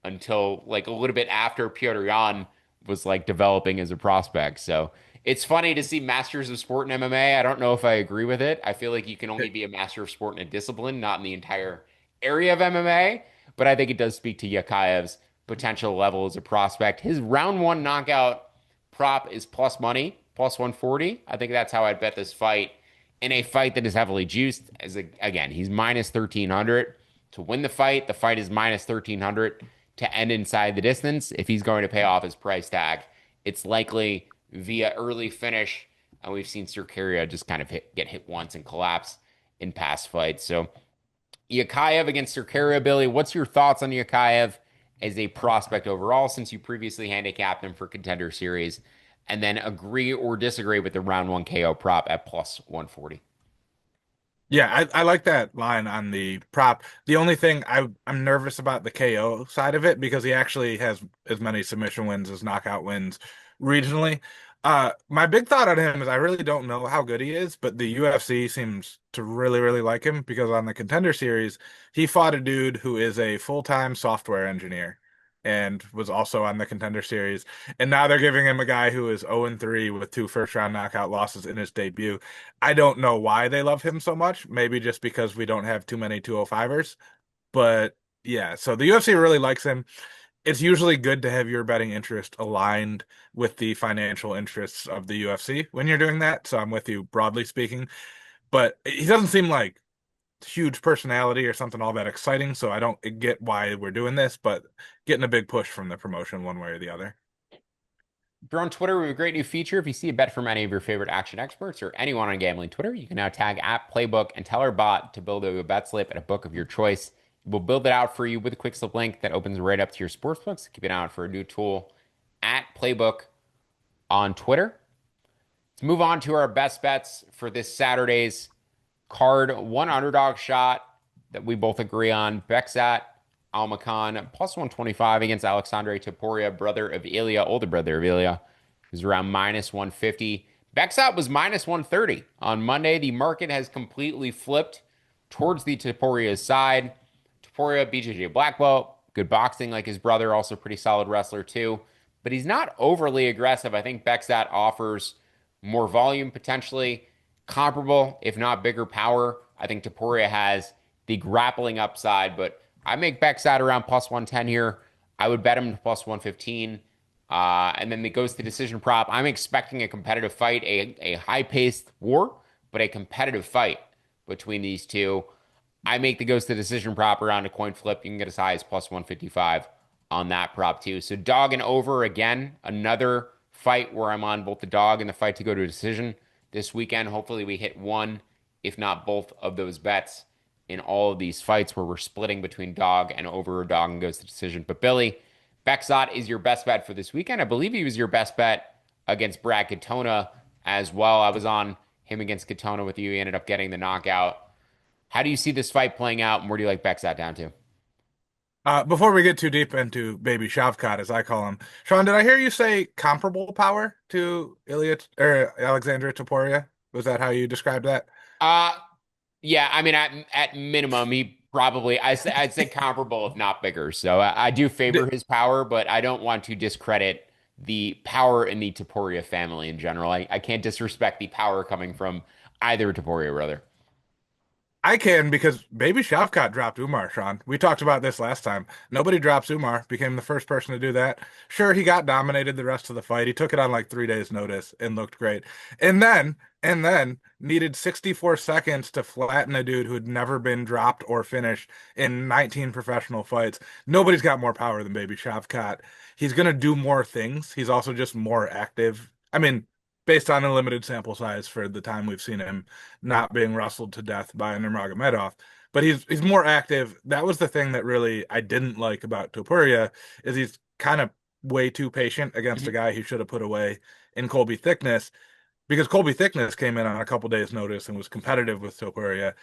until like a little bit after Piotr Jan was like developing as a prospect. So it's funny to see masters of sport in MMA. I don't know if I agree with it. I feel like you can only be a master of sport in a discipline, not in the entire area of MMA. But I think it does speak to Yakayev's potential level as a prospect. His round one knockout prop is plus money, plus 140. I think that's how I'd bet this fight in a fight that is heavily juiced. Again, he's minus 1,300 to win the fight. The fight is minus 1,300 to end inside the distance. If he's going to pay off his price tag, it's likely via early finish. And we've seen Sturkaria just kind of get hit once and collapse in past fights. So Yakayev against Sturkaria, Billy, what's your thoughts on Yakayev as a prospect overall since you previously handicapped him for Contender Series? And then agree or disagree with the round one KO prop at plus 140. Yeah, I like that line on the prop. The only thing I'm nervous about the KO side of it because he actually has as many submission wins as knockout wins regionally. My big thought on him is I really don't know how good he is, but the UFC seems to really, really like him because on the Contender Series, he fought a dude who is a full-time software engineer and was also on the Contender Series. And now they're giving him a guy who is 0-3 with 2 first-round knockout losses in his debut. I don't know why they love him so much. Maybe just because we don't have too many 205ers. But yeah, so the UFC really likes him. It's usually good to have your betting interest aligned with the financial interests of the UFC when you're doing that. So I'm with you broadly speaking. But he doesn't seem like huge personality or something all that exciting. So I don't get why we're doing this, but getting a big push from the promotion one way or the other. If you're on Twitter, we have a great new feature. If you see a bet from any of your favorite action experts or anyone on gambling Twitter, you can now tag at Playbook and tell our bot to build a bet slip at a book of your choice. We'll build it out for you with a quick slip link that opens right up to your sportsbooks. Keep an eye out for a new tool at Playbook on Twitter. Let's move on to our best bets for this Saturday's card. One underdog shot that we both agree on. Bexat Almacan plus 125 against Alexandre Topuria, brother of Ilya, older brother of Ilya, who's around minus 150. Bexat was minus 130 on Monday. The market has completely flipped towards the Topuria's side. Topuria, BJJ black belt, good boxing like his brother, also pretty solid wrestler too. But he's not overly aggressive. I think Bexat offers more volume potentially, comparable, if not bigger power. I think Topuria has the grappling upside, but I make Bexat around plus 110 here. I would bet him to plus 115. And then it goes to decision prop. I'm expecting a competitive fight, a high paced war, but a competitive fight between these two. I make the goes to decision prop around a coin flip. You can get as high as plus 155 on that prop too. So dog and over again, another fight where I'm on both the dog and the fight to go to a decision this weekend. Hopefully we hit one, if not both of those bets in all of these fights where we're splitting between dog and over, or dog and goes to decision. But Billy, Bexat is your best bet for this weekend. I believe he was your best bet against Brad Katona as well. I was on him against Katona with you. He ended up getting the knockout. How do you see this fight playing out, and where do you like Bexat down to? Before we get too deep into Baby Shavkat, as I call him, Sean, did I hear you say comparable power to Ilya or Alexandra Topuria? Was that how you described that? Uh yeah, I mean at minimum he probably I'd say comparable if not bigger. So I do favor Did, his power, but I don't want to discredit the power in the Taporia family in general. I can't disrespect the power coming from either Taporia brother. I can because Baby Shavkat dropped Umar, Sean. We talked about this last time. Nobody drops Umar, became the first person to do that. Sure, he got dominated the rest of the fight. He took it on like 3 days' notice and looked great. And then needed 64 seconds to flatten a dude who had never been dropped or finished in 19 professional fights. Nobody's got more power than Baby Shavkat. He's gonna do more things. He's also just more active. I mean, based on a limited sample size for the time we've seen him not being wrestled to death by Nurmagomedov. But he's more active. That was the thing that really I didn't like about Topuria is he's kind of way too patient against a Mhm. guy he should have put away in Colby Thickness because Colby Thickness came in on a couple days' notice and was competitive with Topuria.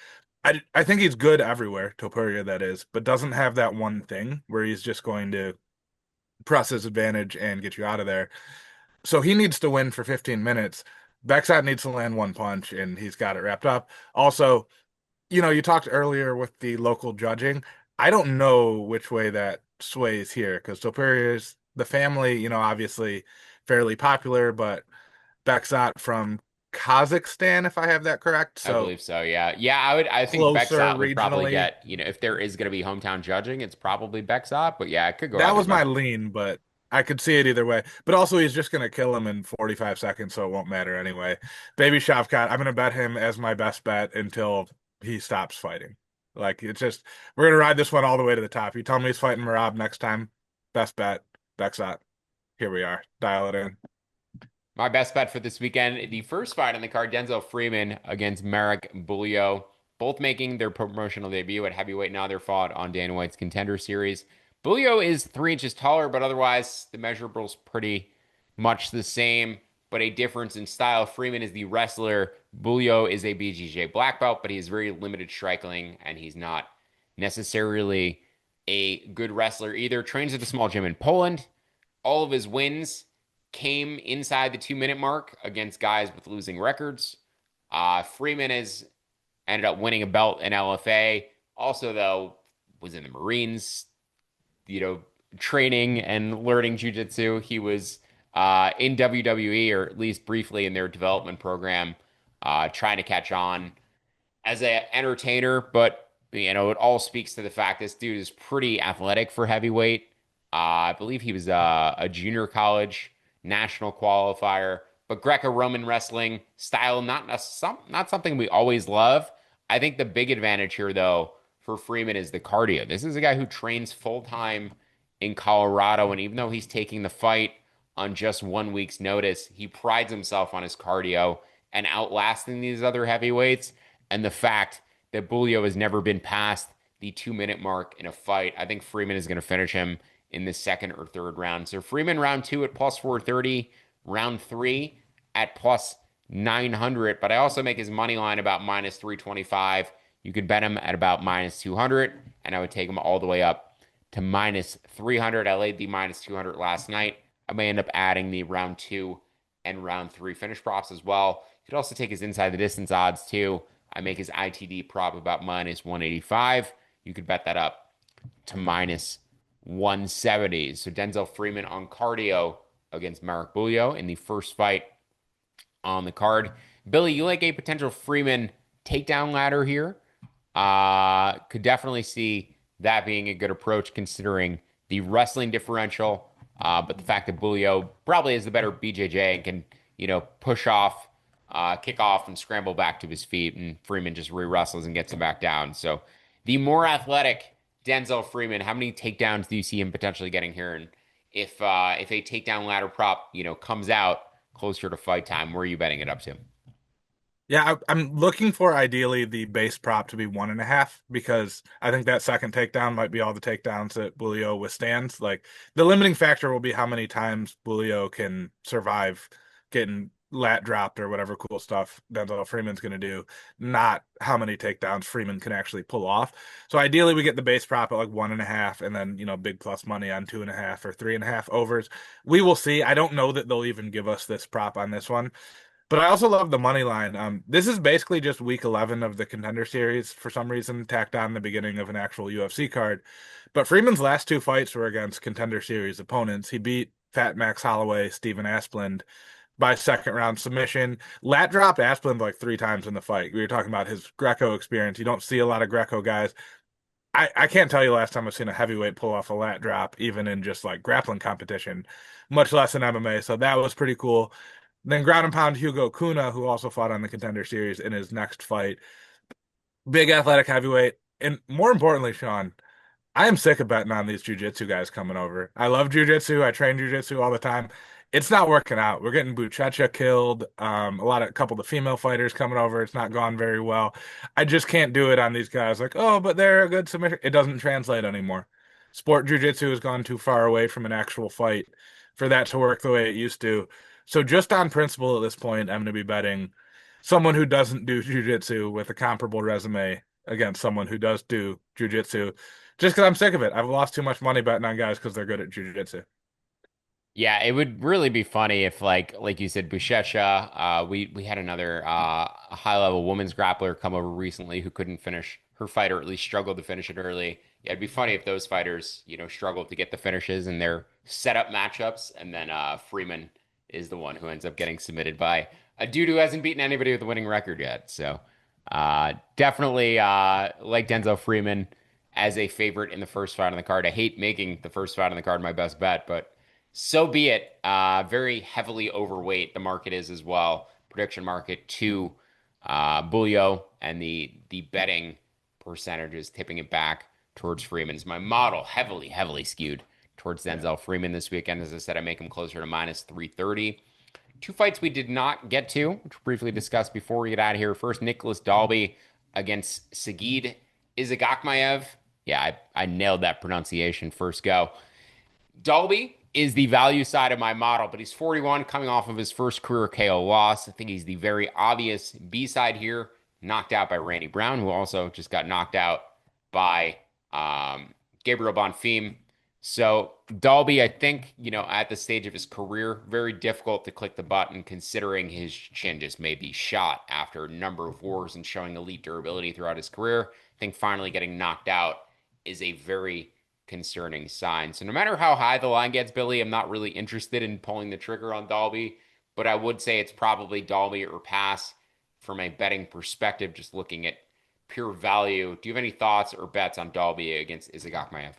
I think he's good everywhere, Topuria that is, but doesn't have that one thing where he's just going to press his advantage and get you out of there. So he needs to win for 15 minutes. Bexat needs to land one punch, and he's got it wrapped up. Also, you talked earlier with the local judging. I don't know which way that sways here because Topuria's the family, obviously fairly popular, but Bexat from Kazakhstan, if I have that correct. I So believe so. Yeah. Yeah. I think closer Bexat would probably regionally. get, if there is going to be hometown judging, it's probably Bexat, but yeah, it could go That either was way. my lean, but I could see it either way. But also, he's just going to kill him in 45 seconds, so it won't matter anyway. Baby Shavkat, I'm going to bet him as my best bet until he stops fighting. Like, it's just, we're going to ride this one all the way to the top. You tell me he's fighting Marab next time, best bet, Bexat. Here we are. Dial it in. My best bet for this weekend, the first fight on the card, Denzel Freeman against Marek Bulio, both making their promotional debut at heavyweight. Now they're fought on Dana White's Contender Series. Bulio is 3 inches taller, but otherwise the measurables pretty much the same, but a difference in style. Freeman is the wrestler. Bulio is a BJJ black belt, but he has very limited striking, and he's not necessarily a good wrestler either. Trains at a small gym in Poland. All of his wins came inside the 2 minute mark against guys with losing records. Freeman has ended up winning a belt in LFA. Also, though, was in the Marines, you know, training and learning jujitsu. He was in WWE, or at least briefly in their development program, trying to catch on as an entertainer, but it all speaks to the fact this dude is pretty athletic for heavyweight. I believe he was a junior college national qualifier, but Greco-Roman wrestling style not something we always love. I think the big advantage here, though, for Freeman is the cardio. This is a guy who trains full time in Colorado, and even though he's taking the fight on just 1 week's notice, he prides himself on his cardio and outlasting these other heavyweights and the fact that Bulio has never been past the 2 minute mark in a fight. I think Freeman is going to finish him in the second or third round. So Freeman round two at plus 430, round three at plus 900. But I also make his money line about minus 325. You could bet him at about minus 200, and I would take him all the way up to minus 300. I laid the minus 200 last night. I may end up adding the round two and round three finish props as well. You could also take his inside the distance odds too. I make his ITD prop about minus 185. You could bet that up to minus 170. So Denzel Freeman on cardio against Marek Bulio in the first fight on the card. Billy, you like a potential Freeman takedown ladder here? Could definitely see that being a good approach considering the wrestling differential, but the fact that Bulio probably is the better BJJ and can, push off, kick off, and scramble back to his feet, and Freeman just re-wrestles and gets him back down. So the more athletic Denzel Freeman, how many takedowns do you see him potentially getting here? And if a takedown ladder prop, comes out closer to fight time, where are you betting it up to? Yeah, I'm looking for ideally the base prop to be 1.5 because I think that second takedown might be all the takedowns that Bulio withstands. Like the limiting factor will be how many times Bulio can survive getting lat dropped or whatever cool stuff Denzel Freeman's going to do, not how many takedowns Freeman can actually pull off. So ideally, we get the base prop at like 1.5, and then big plus money on 2.5 or 3.5 overs. We will see. I don't know that they'll even give us this prop on this one. But I also love the money line. This is basically just week 11 of the Contender Series for some reason, tacked on the beginning of an actual UFC card. But Freeman's last two fights were against Contender Series opponents. He beat Fat Max Holloway, Stephen Asplund. by second round submission. Lat dropped Asplund like 3 times in the fight. We were talking about his Greco experience. You don't see a lot of Greco guys. I can't tell you last time I've seen a heavyweight pull off a lat drop, even in just like grappling competition, much less in MMA. So that was pretty cool. Then ground and pound Hugo Kuna, who also fought on the Contender Series in his next fight. Big athletic heavyweight. And more importantly, Sean, I am sick of betting on these jujitsu guys coming over. I love jujitsu. I train jujitsu all the time. It's not working out. We're getting Buchecha killed. A couple of the female fighters coming over. It's not gone very well. I just can't do it on these guys. Like, oh, but they're a good submission. It doesn't translate anymore. Sport jujitsu has gone too far away from an actual fight for that to work the way it used to. So just on principle at this point, I'm going to be betting someone who doesn't do jujitsu with a comparable resume against someone who does do jujitsu just because I'm sick of it. I've lost too much money betting on guys because they're good at jujitsu. Yeah, it would really be funny if like you said, Buchecha, we had another high level women's grappler come over recently who couldn't finish her fight or at least struggled to finish it early. Yeah, it'd be funny if those fighters, struggle to get the finishes in their setup matchups, and then Freeman is the one who ends up getting submitted by a dude who hasn't beaten anybody with a winning record yet. So definitely like Denzel Freeman as a favorite in the first fight on the card. I hate making the first fight on the card my best bet, but so be it. Very heavily overweight the market is as well. Prediction market to Bulio, and the betting percentages tipping it back towards Freeman's. My model heavily skewed towards Yeah. Denzel Freeman this weekend. As I said, I make him closer to minus 330. Two fights we did not get to, which we'll briefly discuss before we get out of here. First, Nicholas Dalby against Sagid Izagakmaev. Yeah, I nailed that pronunciation first go. Dalby is the value side of my model, but he's 41 coming off of his first career KO loss. I think he's the very obvious B side here, knocked out by Randy Brown, who also just got knocked out by Gabriel Bonfim. So Dalby, I think, at the stage of his career, very difficult to click the button considering his chin just may be shot after a number of wars and showing elite durability throughout his career. I think finally getting knocked out is a very concerning sign. So no matter how high the line gets, Billy, I'm not really interested in pulling the trigger on Dalby, but I would say it's probably Dalby or pass from a betting perspective, just looking at pure value. Do you have any thoughts or bets on Dalby against Izagakmaev?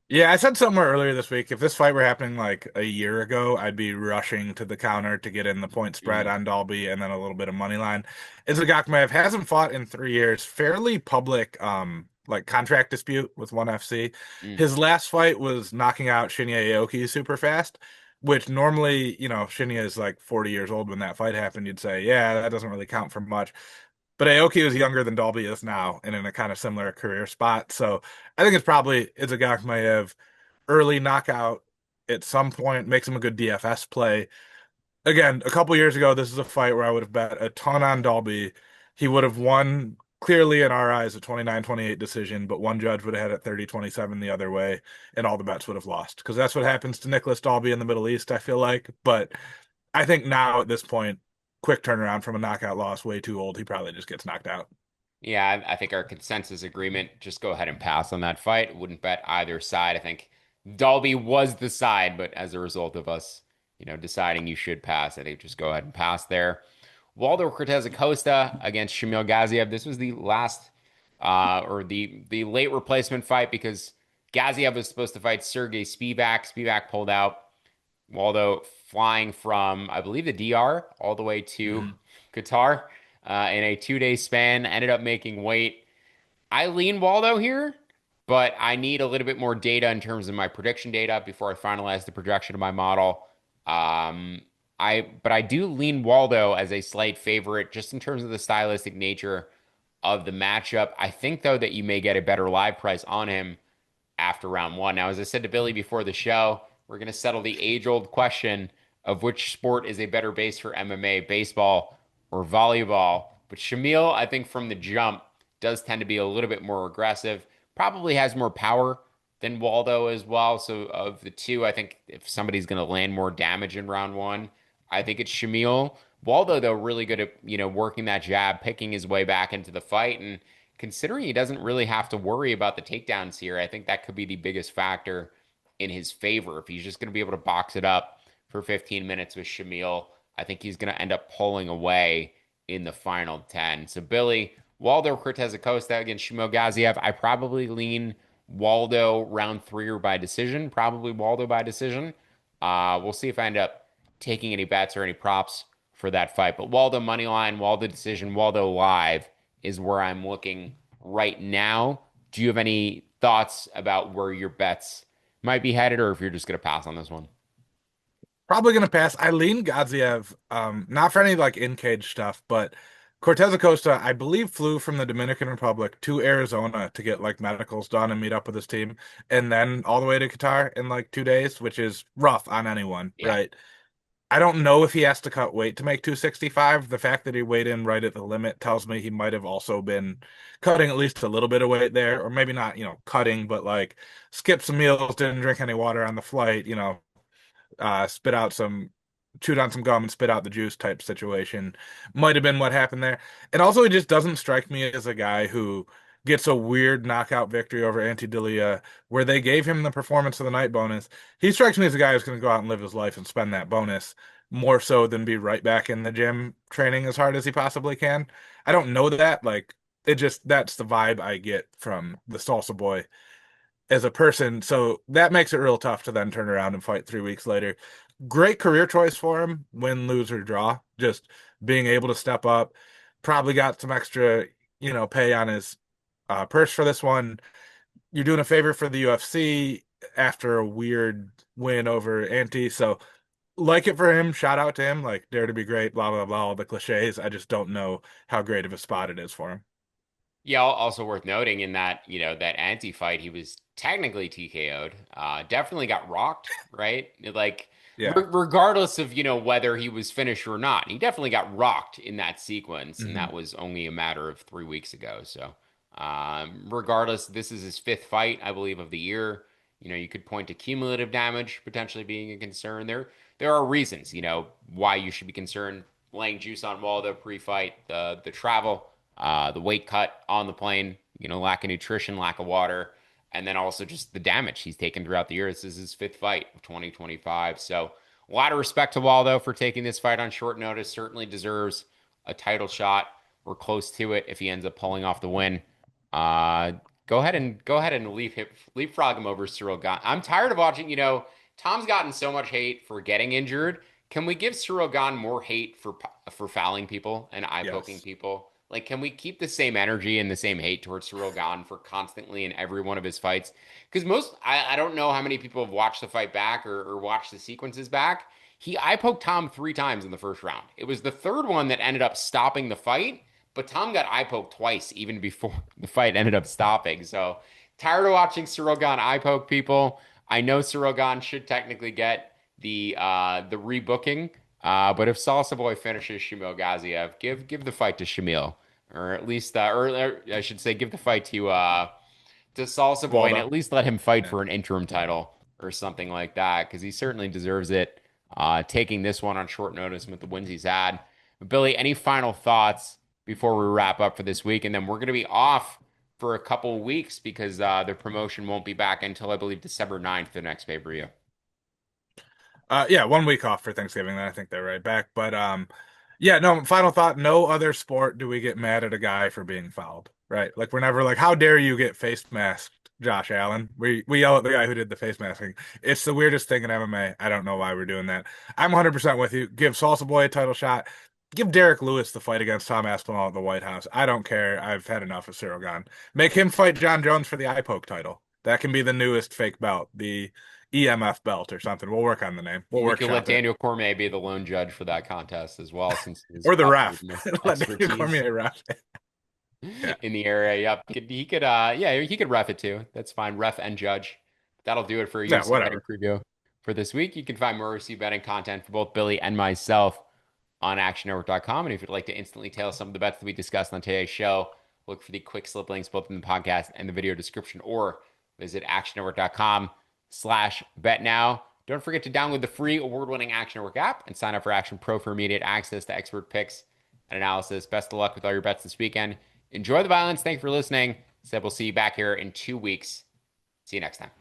Yeah, I said somewhere earlier this week, if this fight were happening like a year ago, I'd be rushing to the counter to get in the point spread Mm, on Dalby and then a little bit of money line. Izagakmaev hasn't fought in 3 years. Fairly public like contract dispute with ONE FC. mm. His last fight was knocking out Shinya Aoki super fast, which normally, Shinya is like 40 years old when that fight happened. You'd say, yeah, that doesn't really count for much. But Aoki is younger than Dalby is now and in a kind of similar career spot. So I think it's a Gakmaev early knockout at some point, makes him a good DFS play. Again, a couple years ago, this is a fight where I would have bet a ton on Dalby. He would have won clearly in our eyes a 29-28 decision, but one judge would have had it 30-27 the other way, and all the bets would have lost. Because that's what happens to Nicholas Dalby in the Middle East, I feel like. But I think now at this point, quick turnaround from a knockout loss, way too old. He probably just gets knocked out. Yeah, I think our consensus agreement, just go ahead and pass on that fight. Wouldn't bet either side. I think Dalby was the side, but as a result of us, deciding you should pass, I think just go ahead and pass there. Waldo Cortez Acosta against Shamil Gaziev. This was the last or the late replacement fight because Gaziev was supposed to fight Sergey Spivak. Spivak pulled out. Waldo flying from, I believe, the DR all the way to Mhm. Qatar in a 2 day span. Ended up making weight. I lean Waldo here, but I need a little bit more data in terms of my prediction data before I finalize the projection of my model. Um, but I do lean Waldo as a slight favorite just in terms of the stylistic nature of the matchup. I think though that you may get a better live price on him after round one. Now, as I said to Billy before the show, we're going to settle the age-old question of which sport is a better base for MMA, baseball or volleyball. But Shamil, I think from the jump, does tend to be a little bit more aggressive, probably has more power than Waldo as well. So of the two, I think if somebody's going to land more damage in round one, I think it's Shamil. Waldo, though, really good at, working that jab, picking his way back into the fight. And considering he doesn't really have to worry about the takedowns here, I think that could be the biggest factor in his favor if he's just going to be able to box it up for 15 minutes with Shamil. I think he's going to end up pulling away in the final 10. So, Billy, Waldo Cortez Acosta against Shamil Gaziev. I probably lean Waldo round 3 or by decision. Probably Waldo by decision. We'll see if I end up taking any bets or any props for that fight. But Waldo money line, Waldo decision, Waldo live is where I'm looking right now. Do you have any thoughts about where your bets might be headed, or if you're just going to pass on this one? Probably gonna pass. I lean Gadziev, not for any like in cage stuff, but Cortez Acosta, I believe, flew from the Dominican Republic to Arizona to get like medicals done and meet up with his team, and then all the way to Qatar in like 2 days, which is rough on anyone, Yeah. right? I don't know if he has to cut weight to make 265. The fact that he weighed in right at the limit tells me he might have also been cutting at least a little bit of weight there, or maybe not, cutting, but like skipped some meals, didn't drink any water on the flight, spit out some, chewed on some gum and spit out the juice type situation. Might have been what happened there. And also, he just doesn't strike me as a guy who gets a weird knockout victory over Ante Delia, where they gave him the performance of the night bonus. He strikes me as a guy who's going to go out and live his life and spend that bonus more so than be right back in the gym training as hard as he possibly can. I don't know that. Like, that's the vibe I get from the Salsa Boy as a person. So that makes it real tough to then turn around and fight 3 weeks later. Great career choice for him, win, lose, or draw. Just being able to step up. Probably got some extra, pay on his purse for this one. You're doing a favor for the UFC after a weird win over Ante. So like it for him. Shout out to him. Like, dare to be great, blah, blah, blah, all the cliches. I just don't know how great of a spot it is for him. Yeah, also worth noting in that, that anti fight, he was technically TKO'd. Definitely got rocked, right? Like, Yeah. regardless of, whether he was finished or not, he definitely got rocked in that sequence. And Hmm. that was only a matter of 3 weeks ago. So, regardless, this is his fifth fight, I believe, of the year. You could point to cumulative damage potentially being a concern. There are reasons, why you should be concerned. Laying juice on Waldo pre-fight, the travel, the weight cut on the plane, lack of nutrition, lack of water, and then also just the damage he's taken throughout the year. This is his fifth fight of 2025. So a lot of respect to Waldo for taking this fight on short notice. Certainly deserves a title shot or close to it if he ends up pulling off the win. Uh, go ahead and leapfrog him over Cyril Gane. I'm tired of watching. Tom's gotten so much hate for getting injured. Can we give Cyril Gane more hate for fouling people and eye poking Yes. people? Like, can we keep the same energy and the same hate towards Cyril Gane for constantly in every one of his fights? Because I don't know how many people have watched the fight back or watched the sequences back. He eye poked Tom 3 times in the first round. It was the third one that ended up stopping the fight, but Tom got eye poked twice even before the fight ended up stopping. So tired of watching Cyril Gane eye poke people. I know Cyril Gane should technically get the rebooking. But if Salsa Boy finishes Shamil Gaziev, give the fight to Shamil, or at least, or I should say, give the fight to Salsa Boy, and Waldo. at least let him fight Yeah. for an interim title or something like that, because he certainly deserves it. Taking this one on short notice with the wins he's had. But Billy, any final thoughts before we wrap up for this week? And then we're going to be off for a couple of weeks because the promotion won't be back until I believe December 9th, the next pay-per-view. Yeah, 1 week off for Thanksgiving, then I think they're right back. But yeah, no, final thought, no other sport do we get mad at a guy for being fouled, right? Like we're never like, how dare you get face masked, Josh Allen? We yell at the guy who did the face masking. It's the weirdest thing in MMA. I don't know why we're doing that. I'm 100% with you. Give Salsa Boy a title shot. Give Derek Lewis the fight against Tom Aspinall at the White House. I don't care. I've had enough of Cyril Gane. Make him fight John Jones for the eye poke title. That can be the newest fake belt. The EMF belt or something. We'll work on the name. We'll We could let workshop it. Daniel Cormier be the lone judge for that contest as well, since his Or the ref. operating Let Daniel expertise Cormier ref it. Yeah. in the area. Yep, he could. Yeah, he could ref it too. That's fine. Ref and judge. That'll do it for a Yeah, UFC betting whatever. preview for this week. You can find more UFC betting content for both Billy and myself on actionnetwork.com. And if you'd like to instantly tail some of the bets that we discussed on today's show, look for the quick slip links both in the podcast and the video description, or visit actionnetwork.com/bet now. Don't forget to download the free award-winning Action Network app and sign up for Action Pro for immediate access to expert picks and analysis. Best of luck with all your bets this weekend. Enjoy the violence. Thanks for listening. Said we'll see you back here in 2 weeks. See you next time.